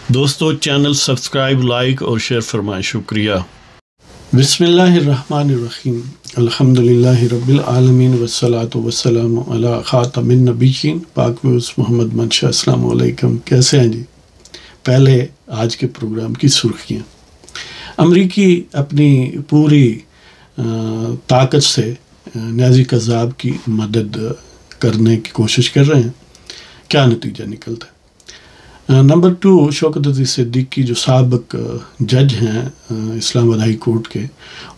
دوستو channel subscribe, like اور share فرمائیں، شکریہ۔ بسم اللہ الرحمن الرحیم، الحمدللہ رب العالمین والصلاة والسلام علی خاتم النبیین پاک وز محمد منشا۔ السلام علیکم، کیسے ہیں جی؟ پہلے آج کے پروگرام کی سرخیاں۔ امریکی اپنی پوری طاقت سے نیازی قذاب کی مدد کرنے کی کوشش کر رہے ہیں، کیا نتیجہ نکلتا ہے؟ نمبر 2، شوکت عزیز صدیقی جو سابق جج ہیں اسلام آباد ہائی کورٹ کے،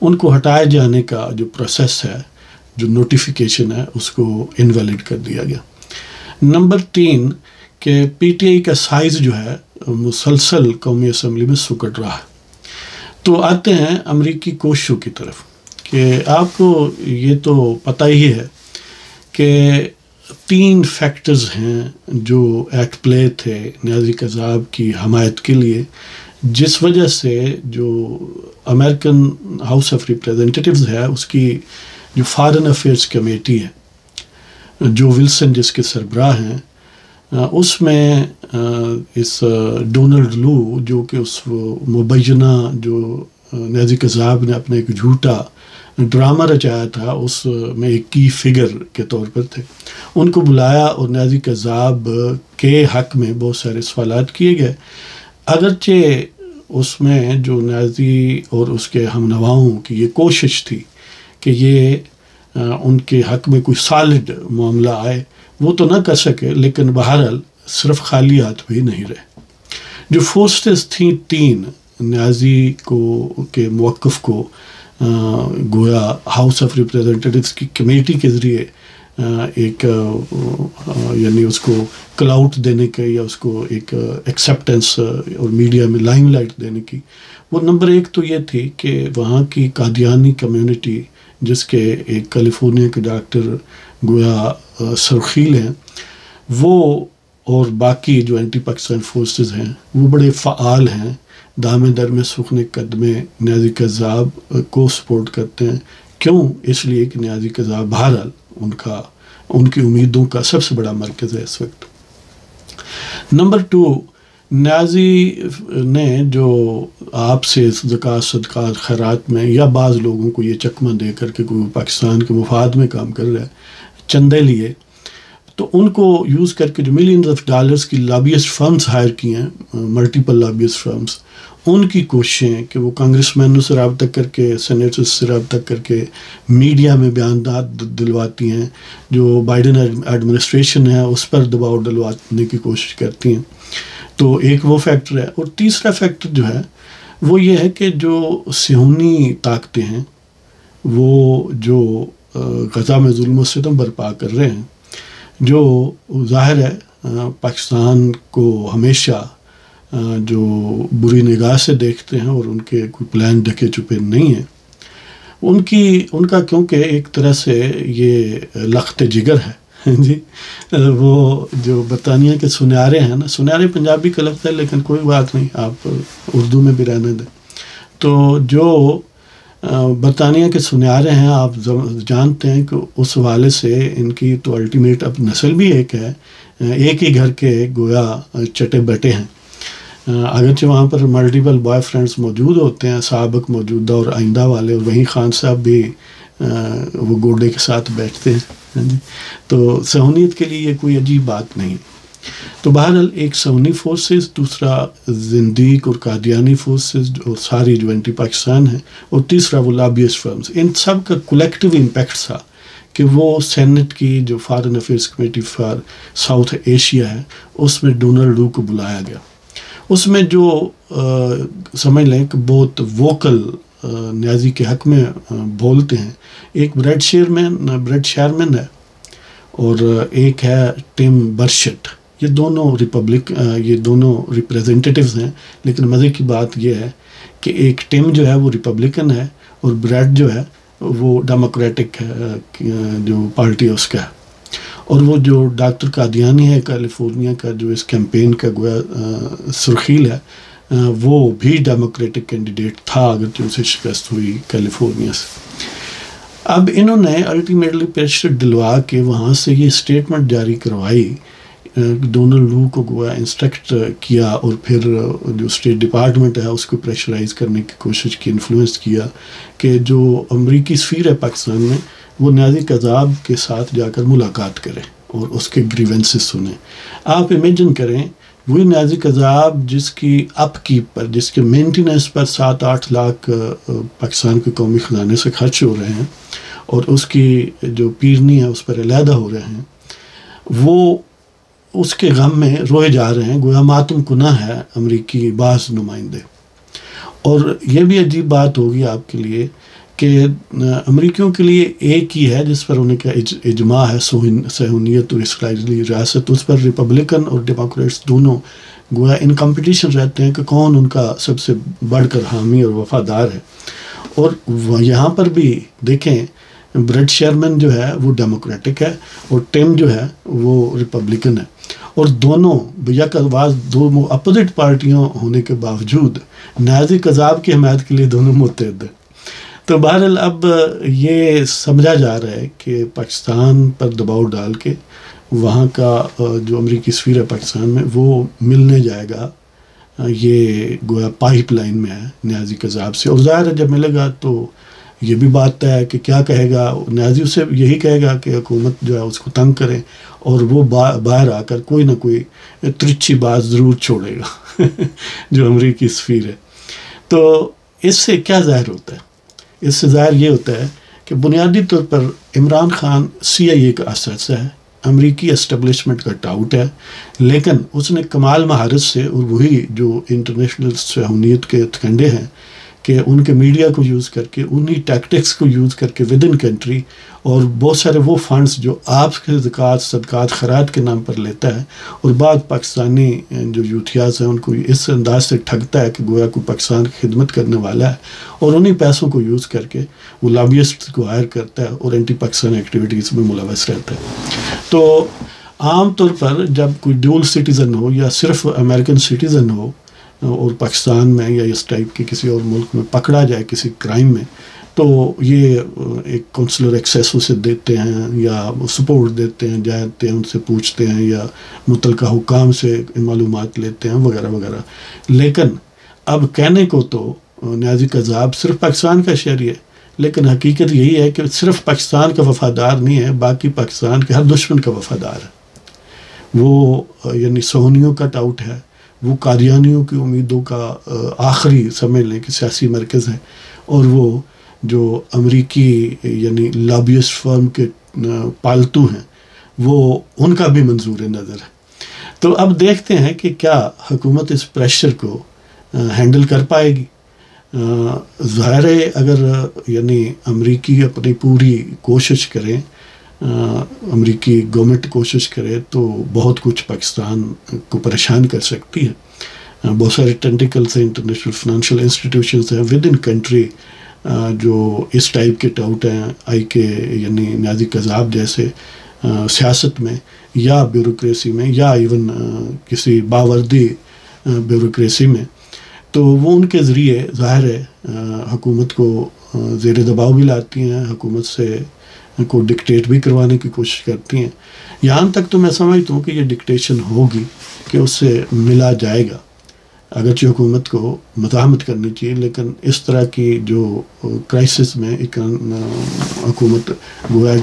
ان کو ہٹائے جانے کا جو پروسیس ہے، جو نوٹیفیکیشن ہے، اس کو انویلڈ کر دیا گیا۔ نمبر 3 کہ پی ٹی آئی کا سائز جو ہے مسلسل قومی اسمبلی میں سکڑ رہا ہے۔ تو آتے ہیں امریکی کوششوں کی طرف کہ آپ کو یہ تو پتہ ہی ہے کہ 3 فیکٹرز ہیں جو ایٹ پلے تھے نیازی قذاب کی حمایت کے لیے، جس وجہ سے جو امریکن ہاؤس آف ریپریزنٹیٹیوز ہے، اس کی جو فارن افیئرس کمیٹی ہے، جو ولسن جس کے سربراہ ہیں، اس میں اس ڈونلڈ لو جو کہ اس مبینہ جو نیازی قذاب نے اپنے ایک جھوٹا ڈرامہ رچایا تھا، اس میں ایک کی فگر کے طور پر تھے، ان کو بلایا اور نیازی قذاب کے حق میں بہت سارے سوالات کیے گئے۔ اگرچہ اس میں جو نیازی اور اس کے ہم نواؤں کی یہ کوشش تھی کہ یہ ان کے حق میں کوئی سالڈ معاملہ آئے، وہ تو نہ کر سکے، لیکن بہرحال صرف خالی ہاتھ بھی نہیں رہے۔ جو فورسز تھیں 3 نیازی کے موقف کو گویا ہاؤس آف ریپریزنٹیٹیوز کی کمیٹی کے ذریعے ایک یعنی اس کو کلاؤٹ دینے کے یا اس کو ایک ایکسیپٹنس اور میڈیا میں لائم لائٹ دینے کی، وہ نمبر 1 تو یہ تھی کہ وہاں کی قادیانی کمیونٹی، جس کے ایک کیلیفورنیا کے ڈاکٹر گویا سرخیل ہیں، وہ اور باقی جو اینٹی پاکستان فورسز ہیں وہ بڑے فعال ہیں، دامے در میں سخن قدمے نیازی قذاب کو سپورٹ کرتے ہیں۔ کیوں؟ اس لیے کہ نیازی قذاب بہرحال ان کی امیدوں کا سب سے بڑا مرکز ہے اس وقت۔ نمبر 2، نیازی نے جو آپ سے زکوٰۃ، صدقات، خیرات میں یا بعض لوگوں کو یہ چکمہ دے کر کے کوئی پاکستان کے مفاد میں کام کر رہا ہے، چندے لیے، تو ان کو یوز کر کے جو ملینز آف ڈالرز کی لابیسٹ فرمز ہائر کی ہیں، ملٹیپل لابیسٹ فرمز، ان کی کوششیں کہ وہ کانگریس مینوں سے رابطہ کر کے، سینیٹرز سے رابطہ کر کے میڈیا میں بیانات دلواتی ہیں، جو بائیڈن ایڈمنسٹریشن ہے اس پر دباؤ ڈلوانے کی کوشش کرتی ہیں۔ تو ایک وہ فیکٹر ہے۔ اور تیسرا فیکٹر جو ہے وہ یہ ہے کہ جو صہیونی طاقتیں ہیں، وہ جو غزہ میں ظلم و ستم برپا کر رہے ہیں، جو ظاہر ہے پاکستان کو ہمیشہ جو بری نگاہ سے دیکھتے ہیں اور ان کے کوئی پلان ڈھکے چھپے نہیں ہیں، ان کا کیونکہ ایک طرح سے یہ لخت جگر ہے جی، وہ جو برطانیہ کے سنیارے ہیں نا، سنیارے پنجابی کا لفظ ہے لیکن کوئی بات نہیں، آپ اردو میں بھی رہنے دیں۔ تو جو برطانیہ کے سنیارے ہیں، آپ جانتے ہیں کہ اس حوالے سے ان کی تو الٹیمیٹ اب نسل بھی ایک ہے، ایک ہی گھر کے گویا چٹے بٹے ہیں۔ اگرچہ وہاں پر ملٹیپل بوائے فرینڈز موجود ہوتے ہیں، سابق، موجودہ اور آئندہ والے، اور وہیں خان صاحب بھی وہ گوڈے کے ساتھ بیٹھتے ہیں جی۔ تو صہیونیت کے لیے یہ کوئی عجیب بات نہیں۔ تو بہرحال ایک صہیونی فورسز، دوسرا زندیق اور قادیانی فورسز اور ساری جو اینٹی پاکستان ہیں، اور تیسرا وہ لابیسٹ فرمز، ان سب کا کولیکٹیو امپیکٹ تھا کہ وہ سینٹ کی جو foreign affairs committee for south Asia ہے، اس میں ڈونلڈ لو کو بلایا گیا۔ اس میں جو سمجھ لیں کہ بہت ووکل نیازی کے حق میں بولتے ہیں، ایک بریڈ شیرمن ہے اور ایک ہے ٹم برشٹ۔ یہ دونوں ریپریزنٹیٹیوز ہیں، لیکن مزے کی بات یہ ہے کہ ایک ٹم جو ہے وہ ریپبلکن ہے اور بریڈ جو ہے وہ ڈیموکریٹک جو پارٹی ہے اس کا ہے۔ اور وہ جو ڈاکٹر قادیانی ہے کیلیفورنیا کا، جو اس کیمپین کا گویا سرخیل ہے، وہ بھی ڈیموکریٹک کینڈیڈیٹ تھا، اگرچہ اسے شکست ہوئی کیلیفورنیا سے۔ اب انہوں نے الٹیمیٹلی پریشر ڈلوا کے وہاں سے یہ اسٹیٹمنٹ جاری کروائی دونوں لوگوں کو گویا انسٹرکٹ کیا اور پھر جو اسٹیٹ ڈپارٹمنٹ ہے اس کو پریشرائز کرنے کی کوشش کی، انفلوئنس کیا کہ جو امریکی سفیر ہے پاکستان میں وہ نیازی قذاب کے ساتھ جا کر ملاقات کرے اور اس کے گریونسز سنیں۔ آپ امیجن کریں وہی نیازی قذاب جس کی اپ کیپ پر، جس کے مینٹیننس پر 7-8 لاکھ پاکستان کے قومی خزانے سے خرچ ہو رہے ہیں اور اس کی جو پیرنی ہے اس پر علیحدہ ہو رہے ہیں، وہ اس کے غم میں روئے جا رہے ہیں، گویا ماتم کنہ ہے امریکی بعض نمائندے۔ اور یہ بھی عجیب بات ہوگی آپ کے لیے کہ امریکیوں کے لیے ایک ہی ہے جس پر انہیں کا اجماع ہے، صہیونیت اور اسرائیلی ریاست، اس پر ریپبلکن اور ڈیموکریٹس دونوں گویا ان کمپٹیشن رہتے ہیں کہ کون ان کا سب سے بڑھ کر حامی اور وفادار ہے۔ اور یہاں پر بھی دیکھیں بریٹ شیرمن جو ہے وہ ڈیموکریٹک ہے اور ٹم جو ہے وہ ریپبلکن ہے، اور دونوں یک آواز دو اپوزٹ پارٹیوں ہونے کے باوجود نیازی قذاب کی حمایت کے لیے دونوں متحد ہیں۔ تو بہرحال اب یہ سمجھا جا رہا ہے کہ پاکستان پر دباؤ ڈال کے وہاں کا جو امریکی سفیر ہے پاکستان میں وہ ملنے جائے گا، یہ گویا پائپ لائن میں ہے نیازی قذاب سے، اور ظاہر ہے جب ملے گا تو یہ بھی بات ہے کہ کیا کہے گا نیازی، اسے یہی کہے گا کہ حکومت جو ہے اس کو تنگ کرے، اور وہ باہر آ کر کوئی نہ کوئی ترچھی بات ضرور چھوڑے گا جو امریکی سفیر ہے۔ تو اس سے کیا ظاہر ہوتا ہے؟ اس سے ظاہر یہ ہوتا ہے کہ بنیادی طور پر عمران خان CIA کا اثاثہ ہے، امریکی اسٹیبلشمنٹ کا ٹاؤٹ ہے، لیکن اس نے کمال مہارت سے، اور وہی جو انٹرنیشنل صہیونیت کے کنڈے ہیں کہ ان کے میڈیا کو یوز کر کے، انہی ٹیکٹکس کو یوز کر کے ود ان کنٹری، اور بہت سارے وہ فنڈز جو آپ کے زکوٰۃ صدقات خیرات کے نام پر لیتا ہے، اور بعض پاکستانی جو یوتھیاز ہیں ان کو اس انداز سے ٹھگتا ہے کہ گویا کو پاکستان کی خدمت کرنے والا ہے، اور انہی پیسوں کو یوز کر کے وہ لابیسٹ کو ہائر کرتا ہے اور اینٹی پاکستان ایکٹیویٹیز میں ملوث رہتا ہے۔ تو عام طور پر جب کوئی ڈیول سٹیزن ہو یا صرف امریکن سٹیزن ہو اور پاکستان میں یا اس ٹائپ کے کسی اور ملک میں پکڑا جائے کسی کرائم میں، تو یہ ایک کونسلر ایکسیس اسے دیتے ہیں یا سپورٹ دیتے ہیں، جاتے ہیں ان سے پوچھتے ہیں یا متعلقہ حکام سے معلومات لیتے ہیں وغیرہ وغیرہ۔ لیکن اب کہنے کو تو نیازی قذاب صرف پاکستان کا شہری ہے، لیکن حقیقت یہی ہے کہ صرف پاکستان کا وفادار نہیں ہے، باقی پاکستان کے ہر دشمن کا وفادار ہے۔ وہ یعنی صہیونیوں کا ٹاؤٹ ہے، وہ قادیانیوں کی امیدوں کا آخری سمجھ لیں کہ سیاسی مرکز ہے، اور وہ جو امریکی یعنی لابیسٹ فرم کے پالتو ہیں وہ ان کا بھی منظور نظر ہے۔ تو اب دیکھتے ہیں کہ کیا حکومت اس پریشر کو ہینڈل کر پائے گی۔ ظاہر ہے اگر یعنی امریکی اپنی پوری کوشش کریں، امریکی گورنمنٹ کوشش کرے تو بہت کچھ پاکستان کو پریشان کر سکتی ہے۔ بہت سارے ٹینٹیکلز ہیں، انٹرنیشنل فنانشل انسٹیٹیوشنز ہیں ود ان کنٹری جو اس ٹائپ کے ٹاؤٹ ہیں IK یعنی نیازی قذاب جیسے سیاست میں یا بیوروکریسی میں یا ایون کسی باوردی بیوروکریسی میں، تو وہ ان کے ذریعے ظاہر ہے حکومت کو زیر دباؤ بھی لاتی ہیں، حکومت سے کو ڈکٹیٹ بھی کروانے کی کوشش کرتی ہیں۔ یہاں تک تو میں سمجھتا ہوں کہ یہ ڈکٹیشن ہوگی کہ اس سے ملا جائے گا، اگرچہ حکومت کو مزاحمت کرنی چاہیے، لیکن اس طرح کی جو کرائسس میں ایک حکومت گویا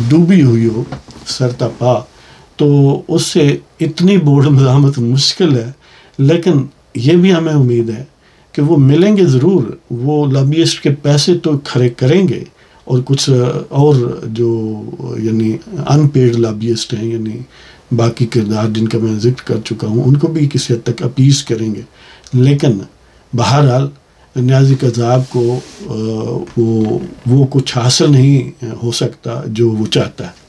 ڈوبی ہوئی ہو سر تا پا، تو اس سے اتنی بوڑھ مزاحمت مشکل ہے، لیکن یہ بھی ہمیں امید ہے کہ وہ ملیں گے ضرور، وہ لابیسٹ کے پیسے تو کھڑے کریں گے، اور کچھ اور جو یعنی ان پیڈ لابیسٹ ہیں یعنی باقی کردار جن کا میں ذکر کر چکا ہوں، ان کو بھی کسی حد تک اپیز کریں گے، لیکن بہرحال نیازی قذاب کو وہ کچھ حاصل نہیں ہو سکتا جو وہ چاہتا ہے،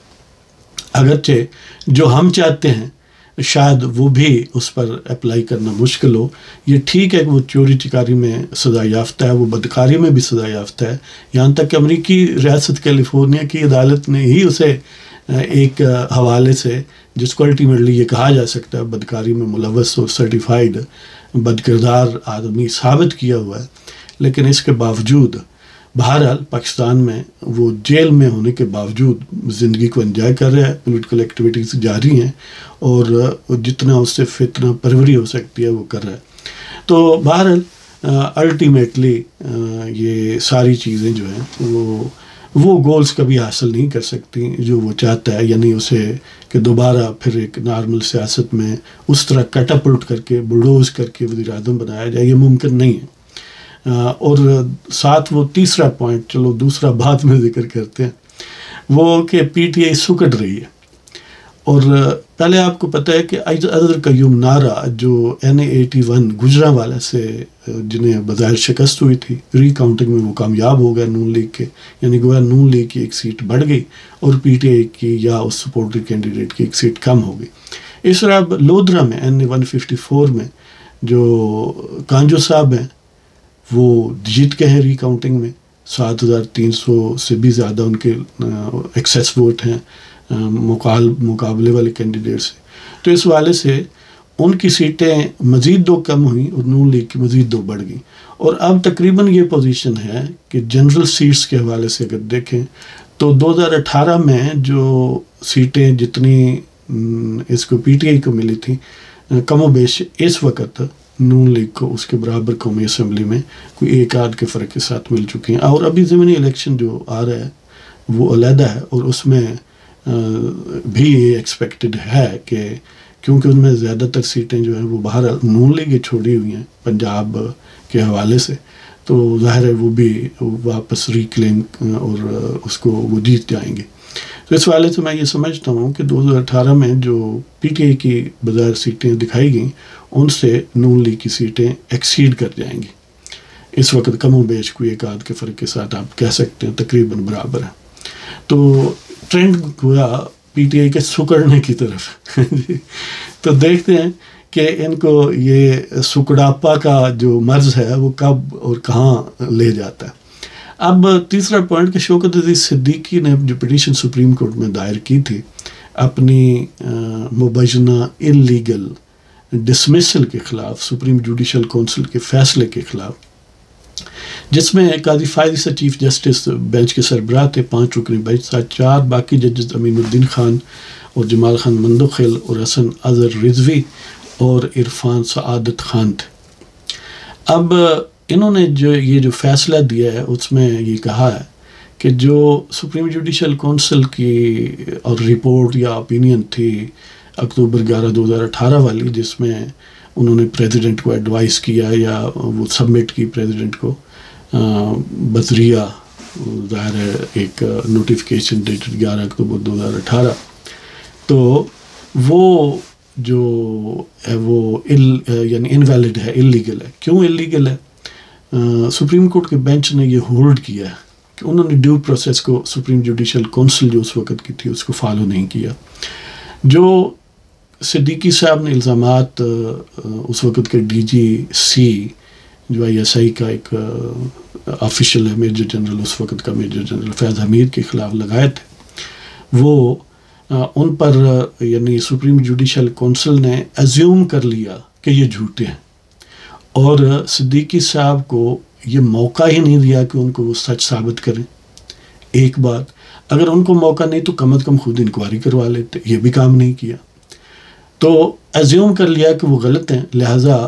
اگرچہ جو ہم چاہتے ہیں شاید وہ بھی اس پر اپلائی کرنا مشکل ہو۔ یہ ٹھیک ہے کہ وہ چوری چکاری میں سزا یافتہ ہے، وہ بدکاری میں بھی سزا یافتہ ہے، یہاں تک کہ امریکی ریاست کیلیفورنیا کی عدالت نے ہی اسے ایک حوالے سے، جس کو الٹیمیٹلی یہ کہا جا سکتا ہے بدکاری میں ملوث اور سرٹیفائیڈ بدکردار آدمی ثابت کیا ہوا ہے، لیکن اس کے باوجود بہرحال پاکستان میں وہ جیل میں ہونے کے باوجود زندگی کو انجوائے کر رہا ہے، پولیٹیکل ایکٹیویٹیز جاری ہیں اور جتنا اس سے فتنہ پروری ہو سکتی ہے وہ کر رہا ہے۔ تو بہرحال الٹیمیٹلی یہ ساری چیزیں جو ہیں وہ گولز کبھی حاصل نہیں کر سکتی جو وہ چاہتا ہے، یعنی اسے کہ دوبارہ پھر ایک نارمل سیاست میں اس طرح کٹاپلٹ کر کے بلڈوز کر کے وزیر اعظم بنایا جائے، یہ ممکن نہیں ہے۔ اور ساتھ وہ تیسرا پوائنٹ، چلو دوسرا بعد میں ذکر کرتے ہیں، وہ کہ پی ٹی آئی سکڑ رہی ہے۔ اور پہلے آپ کو پتہ ہے کہ عدل قیوم نعرہ جو NA81 گجرانوالہ سے جنہیں بظاہر شکست ہوئی تھی، ری کاؤنٹنگ میں وہ کامیاب ہو گیا نون لیگ کے، یعنی گویا نون لیگ کی ایک سیٹ بڑھ گئی اور پی ٹی آئی کی یا اس سپورٹر کینڈیڈیٹ کی ایک سیٹ کم ہو گئی۔ اس طرح اب لودھرا میں NA154 میں جو کانجو صاحب ہیں وہ جیت کے ہیں ری کاؤنٹنگ میں، 7300 سے بھی زیادہ ان کے ایکسیس ووٹ ہیں مقابلے والے کینڈیڈیٹ سے۔ تو اس والے سے ان کی سیٹیں مزید 2 کم ہوئیں اور نون لیگ کی مزید 2 بڑھ گئیں، اور اب تقریباً یہ پوزیشن ہے کہ جنرل سیٹس کے حوالے سے اگر دیکھیں تو 2018 میں جو سیٹیں جتنی اس کو پی ٹی آئی کو ملی تھیں کم و بیش اس وقت نون لیگ کو اس کے برابر قومی اسمبلی میں کوئی 1 آدھ کے فرق کے ساتھ مل چکی ہیں۔ اور ابھی ضمنی الیکشن جو آ رہا ہے وہ علیحدہ ہے، اور اس میں بھی یہ ایکسپیکٹڈ ہے کہ کیونکہ ان میں زیادہ تر سیٹیں جو ہیں وہ باہر نون لیگ چھوڑی ہوئی ہیں پنجاب کے حوالے سے، تو ظاہر ہے وہ بھی واپس ریکلیم اور اس کو وہ جیت جائیں گے۔ تو اس حوالے سے میں یہ سمجھتا ہوں کہ 2018 میں جو پی ٹی آئی کی بظاہر سیٹیں دکھائی گئیں ان سے نون لیگ کی سیٹیں ایکسیڈ کر جائیں گی۔ اس وقت کم و بیش کوئی 1 آدھ کے فرق کے ساتھ آپ کہہ سکتے ہیں تقریباً برابر ہے۔ تو ٹرینڈ گویا پی ٹی آئی کے سکڑنے کی طرف تو دیکھتے ہیں کہ ان کو یہ سکڑاپا کا جو مرض ہے وہ کب اور کہاں لے جاتا ہے۔ اب تیسرا پوائنٹ کہ شوکت عزیز صدیقی نے جو پٹیشن سپریم کورٹ میں دائر کی تھی اپنی مبینہ انلیگل ڈسمسل کے خلاف، سپریم جوڈیشل کونسل کے فیصلے کے خلاف، جس میں قاضی فائز عیسیٰ چیف جسٹس بینچ کے سربراہ تھے، 5 رکنی بینچ تھا، 4 باقی ججز امین الدین خان اور جمال خان مندوخیل اور حسن اظہر رضوی اور عرفان سعادت خان تھے۔ اب انہوں نے جو فیصلہ دیا ہے اس میں یہ کہا ہے کہ جو سپریم جوڈیشل کونسل کی اور رپورٹ یا اپینین تھی اکتوبر 11 2018 والی، جس میں انہوں نے پریزیڈنٹ کو ایڈوائز کیا یا وہ سبمٹ کی پریزیڈنٹ کو بذریعہ ظاہر ہے ایک نوٹیفیکیشن ڈیٹڈ 11 اکتوبر 2018، تو وہ جو ہے وہ یعنی انویلڈ ہے، انلیگل ہے۔ کیوں انلیگل ہے؟ سپریم کورٹ کے بینچ نے یہ ہولڈ کیا ہے کہ انہوں نے ڈیو پروسیس کو سپریم جوڈیشل کونسل جو اس وقت کی تھی اس کو فالو نہیں کیا۔ جو صدیقی صاحب نے الزامات اس وقت کے ڈی جی سی جو ISI کا ایک آفیشل ہے، میجر جنرل اس وقت کا میجر جنرل فیض حمید کے خلاف لگائے تھے، وہ ان پر یعنی سپریم جوڈیشل کونسل نے ایزیوم کر لیا کہ یہ جھوٹے ہیں، اور صدیقی صاحب کو یہ موقع ہی نہیں دیا کہ ان کو وہ سچ ثابت کریں۔ ایک بات، اگر ان کو موقع نہیں تو کم از کم خود انکوائری کروا لیتے، یہ بھی کام نہیں کیا، تو ایزیوم کر لیا کہ وہ غلط ہیں، لہٰذا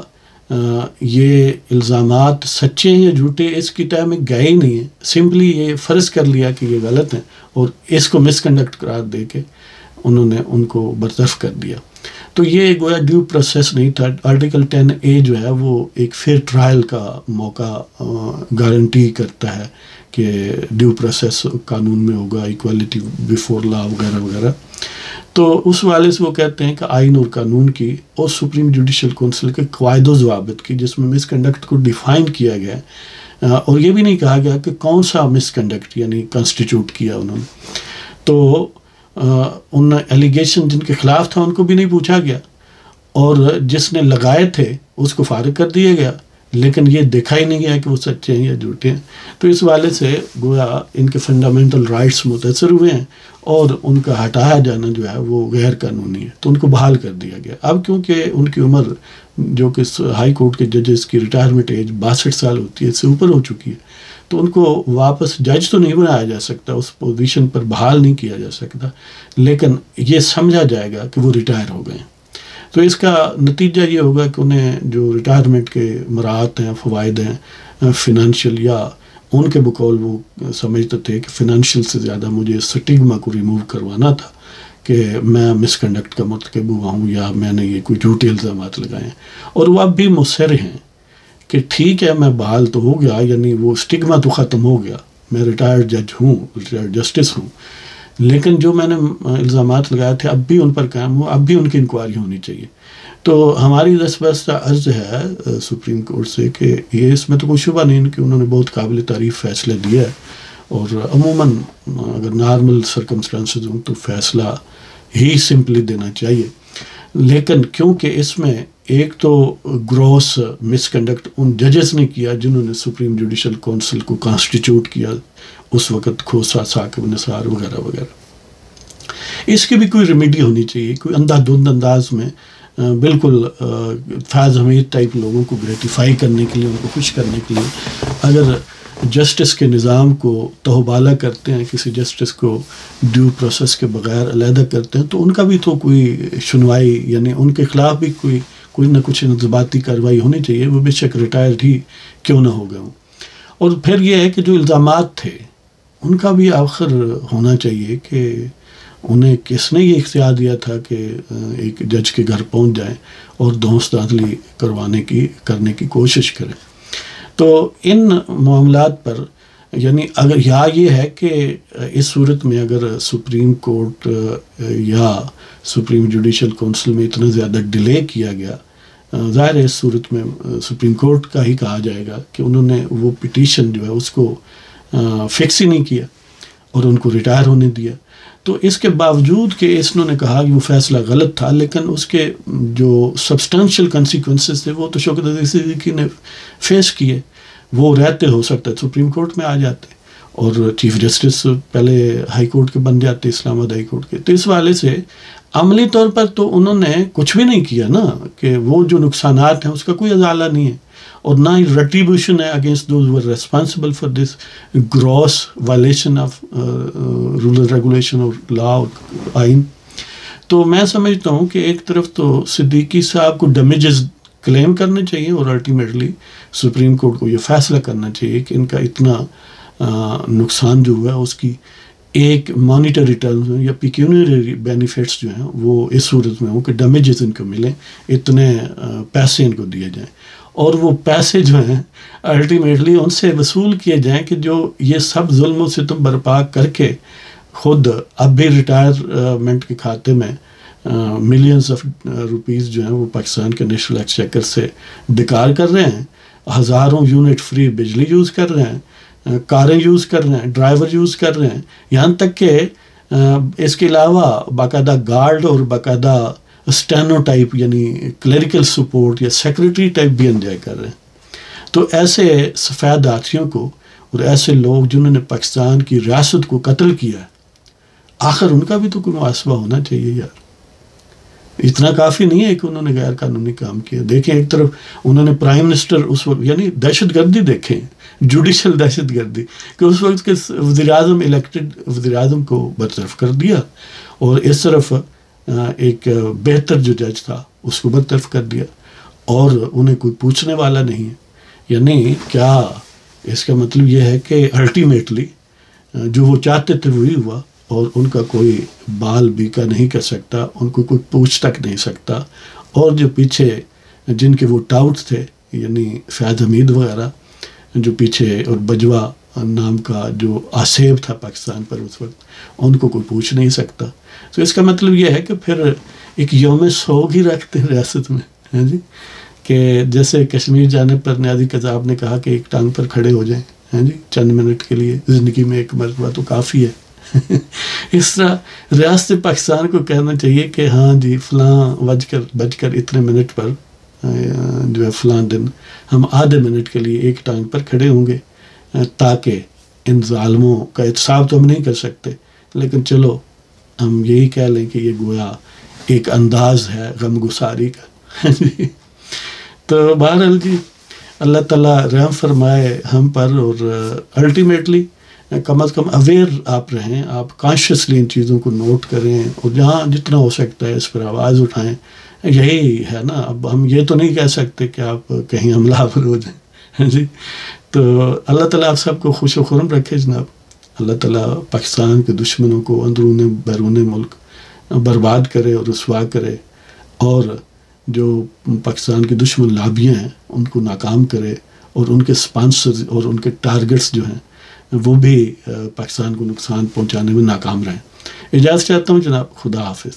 یہ الزامات سچے ہیں یا جھوٹے اس کی طے میں گئے ہی نہیں ہیں، سمپلی یہ فرض کر لیا کہ یہ غلط ہیں اور اس کو مس کنڈکٹ قرار دے کے انہوں نے ان کو برطرف کر دیا۔ تو یہ گویا ڈیو پروسیس نہیں تھا۔ آرٹیکل 10A جو ہے وہ ایک فیئر ٹرائل کا موقع گارنٹی کرتا ہے کہ ڈیو پروسیس قانون میں ہوگا، ایکوالٹی بیفور لا وغیرہ وغیرہ۔ تو اس والے سے وہ کہتے ہیں کہ آئین اور قانون کی اور سپریم جوڈیشل کونسل کے قواعد و ضوابط کی، جس میں مس کنڈکٹ کو ڈیفائن کیا گیا، اور یہ بھی نہیں کہا گیا کہ کون سا مس کنڈکٹ یعنی کانسٹیٹیوٹ کیا انہوں نے۔ تو ان ایلیگیشن جن کے خلاف تھا ان کو بھی نہیں پوچھا گیا، اور جس نے لگائے تھے اس کو فارغ کر دیا گیا، لیکن یہ دیکھا ہی نہیں گیا کہ وہ سچے ہیں یا جھوٹے ہیں۔ تو اس والے سے گویا ان کے فنڈامنٹل رائٹس متاثر ہوئے ہیں، اور ان کا ہٹایا جانا جو ہے وہ غیر قانونی ہے، تو ان کو بحال کر دیا گیا۔ اب کیونکہ ان کی عمر جو کہ ہائی کورٹ کے ججز کی ریٹائرمنٹ ایج 62 سال ہوتی ہے، اس سے اوپر ہو چکی ہے، تو ان کو واپس جج تو نہیں بنایا جا سکتا، اس پوزیشن پر بحال نہیں کیا جا سکتا، لیکن یہ سمجھا جائے گا کہ وہ ریٹائر ہو گئے ہیں۔ تو اس کا نتیجہ یہ ہوگا کہ انہیں جو ریٹائرمنٹ کے مراحت ہیں، فوائد ہیں فنانشیل، یا ان کے بقول وہ سمجھتے تھے کہ فنانشیل سے زیادہ مجھے سٹیگما کو ریموو کروانا تھا کہ میں مس کنڈکٹ کا مرتکب ہوا ہوں یا میں نے یہ کوئی جھوٹے الزامات لگائے ہیں، اور وہ اب بھی مصر ہیں کہ ٹھیک ہے میں بحال تو ہو گیا، یعنی وہ سٹیگما تو ختم ہو گیا، میں ریٹائرڈ جج ہوں، ریٹائرڈ جسٹس ہوں، لیکن جو میں نے الزامات لگائے تھے اب بھی ان پر قائم ہوں، اب بھی ان کی انکوائری ہونی چاہیے۔ تو ہماری دستبستہ عرض ہے سپریم کورٹ سے کہ یہ اس میں تو کوئی شبہ نہیں کہ انہوں نے بہت قابل تعریف فیصلہ دیا ہے، اور عموماً اگر نارمل سرکمسٹانسز ہوں تو فیصلہ ہی سمپلی دینا چاہیے، لیکن کیونکہ اس میں ایک تو گروس مس کنڈکٹ ان ججز نے کیا جنہوں نے سپریم جوڈیشل کونسل کو کانسٹیٹیوٹ کیا اس وقت، کھوسا، ثاقب نثار وغیرہ وغیرہ، اس کی بھی کوئی ریمیڈی ہونی چاہیے، کوئی اندھا دھند انداز میں بالکل فیض حمید ٹائپ لوگوں کو گریٹیفائی کرنے کے لیے، ان کو خوش کرنے کے لیے اگر جسٹس کے نظام کو تہوبالا کرتے ہیں، کسی جسٹس کو ڈیو پروسیس کے بغیر علیحدہ کرتے ہیں، تو ان کا بھی تو کوئی سنوائی، یعنی ان کے خلاف بھی کوئی نہ کچھ انضباطی کارروائی ہونی چاہیے، وہ بے شک ریٹائرڈ ہی کیوں نہ ہو گئے ہوں۔ اور پھر یہ ہے کہ جو الزامات تھے ان کا بھی آخر ہونا چاہیے کہ انہیں کس نے یہ اختیار دیا تھا کہ ایک جج کے گھر پہنچ جائیں اور دھونس دھاندلی کرنے کی کوشش کریں۔ تو ان معاملات پر یعنی اگر یا یہ ہے کہ اس صورت میں اگر سپریم کورٹ یا سپریم جوڈیشل کونسل میں اتنا زیادہ ڈیلے کیا گیا، ظاہر ہے اس صورت میں سپریم کورٹ کا ہی کہا جائے گا کہ انہوں نے وہ پٹیشن جو ہے اس کو فکس ہی نہیں کیا اور ان کو ریٹائر ہونے دیا۔ تو اس کے باوجود کہ انہوں نے کہا کہ وہ فیصلہ غلط تھا، لیکن اس کے جو سبسٹانشیل کنسیکوینسز تھے وہ تو شوکت عزیز صدیقی نے فیس کیے، وہ رہتے ہو سکتا ہے سپریم کورٹ میں آ جاتے اور چیف جسٹس پہلے ہائی کورٹ کے بن جاتے، اسلام آباد ہائی کورٹ کے۔ تو اس والے سے عملی طور پر تو انہوں نے کچھ بھی نہیں کیا نا، کہ وہ جو نقصانات ہیں اس کا کوئی ازالہ نہیں ہے، اور نہ ہی ریٹریبیوشن ہے against those who are responsible for this gross violation of rule regulation اور لا اور آئین۔ تو میں سمجھتا ہوں کہ ایک طرف تو صدیقی صاحب کو ڈیمیجز کلیم کرنے چاہیے، اور الٹیمیٹلی سپریم کورٹ کو یہ فیصلہ کرنا چاہیے کہ ان کا اتنا نقصان جو ہوا ہے اس کی ایک مانیٹری ٹرمز یا پیکیونری بینیفٹس جو ہیں وہ اس صورت میں ہوں کہ ڈیمیجز ان کو ملیں، اتنے پیسے ان کو دیے جائیں، اور وہ پیسے جو ہیں الٹیمیٹلی ان سے وصول کیے جائیں کہ جو یہ سب ظلم و ستم برپا کر کے خود اب بھی ریٹائرمنٹ کے کھاتے میں ملینز آف روپیز جو ہیں وہ پاکستان کے نیشنل ایکسچیکر سے ڈکار کر رہے ہیں، ہزاروں یونٹ فری بجلی یوز کر رہے ہیں، کاریں یوز کر رہے ہیں، ڈرائیور یوز کر رہے ہیں، یہاں تک کہ اس کے علاوہ باقاعدہ گارڈ اور باقاعدہ اسٹینو ٹائپ یعنی کلیریکل سپورٹ یا سیکرٹری ٹائپ بھی انجوائے کر رہے ہیں۔ تو ایسے سفید ہاتھیوں کو اور ایسے لوگ جنہوں نے پاکستان کی ریاست کو قتل کیا ہے، آخر ان کا بھی تو کوئی محاسبہ ہونا چاہیے یار۔ اتنا کافی نہیں ہے کہ انہوں نے غیر قانونی کام کیا۔ دیکھیں ایک طرف انہوں نے پرائم منسٹر اس وقت یعنی دہشت گردی، دیکھیں جوڈیشل دہشت گردی، کہ اس وقت کے وزیر اعظم الیکٹڈ وزیر اعظم کو برطرف کر دیا، اور اس طرف ایک بہتر جو جج تھا اس کو برطرف کر دیا، اور انہیں کوئی پوچھنے والا نہیں ہے۔ یعنی کیا اس کا مطلب یہ ہے کہ الٹیمیٹلی جو وہ چاہتے تھے وہی ہوا، اور ان کا کوئی بال بیکا نہیں کر سکتا، ان کو کوئی پوچھ تک نہیں سکتا، اور جو پیچھے جن کے وہ ٹاؤٹ تھے یعنی فیاض حمید وغیرہ جو پیچھے، اور بجوا نام کا جو آسیب تھا پاکستان پر اس وقت، ان کو کوئی پوچھ نہیں سکتا۔ تو اس کا مطلب یہ ہے کہ پھر ایک یوم سوگ ہی رکھتے ہیں ریاست میں، ہیں جی، کہ جیسے کشمیر جانے پر نیازی قذاب نے کہا کہ ایک ٹانگ پر کھڑے ہو جائیں، ہیں جی، چند منٹ کے لیے، زندگی میں ایک مرتبہ تو کافی ہے۔ اس طرح ریاست پاکستان کو کہنا چاہیے کہ ہاں جی فلاں بج کر اتنے منٹ پر جو ہے فلاں دن ہم آدھے منٹ کے لیے ایک ٹانگ پر کھڑے ہوں گے، تاکہ ان ظالموں کا احتساب تو ہم نہیں کر سکتے، لیکن چلو ہم یہی کہہ لیں کہ یہ گویا ایک انداز ہے غم گساری کا۔ تو بہرحال جی اللہ تعالیٰ رحم فرمائے ہم پر، اور الٹیمیٹلی کم از کم اویئر آپ رہیں، آپ کانشیسلی ان چیزوں کو نوٹ کریں، اور جہاں جتنا ہو سکتا ہے اس پر آواز اٹھائیں. یہی ہے نا. اب ہم یہ تو نہیں کہہ سکتے کہ آپ کہیں حملہ آور ہو جائیں جی. تو اللہ تعالیٰ آپ سب کو خوش و خرم رکھے جناب. اللہ تعالیٰ پاکستان کے دشمنوں کو اندرون بیرون ملک برباد کرے اور رسوا کرے، اور جو پاکستان کی دشمن لابیاں ہیں ان کو ناکام کرے، اور ان کے سپانسر اور ان کے ٹارگٹس جو ہیں وہ بھی پاکستان کو نقصان پہنچانے میں ناکام رہیں. اجازت چاہتا ہوں جناب. خدا حافظ.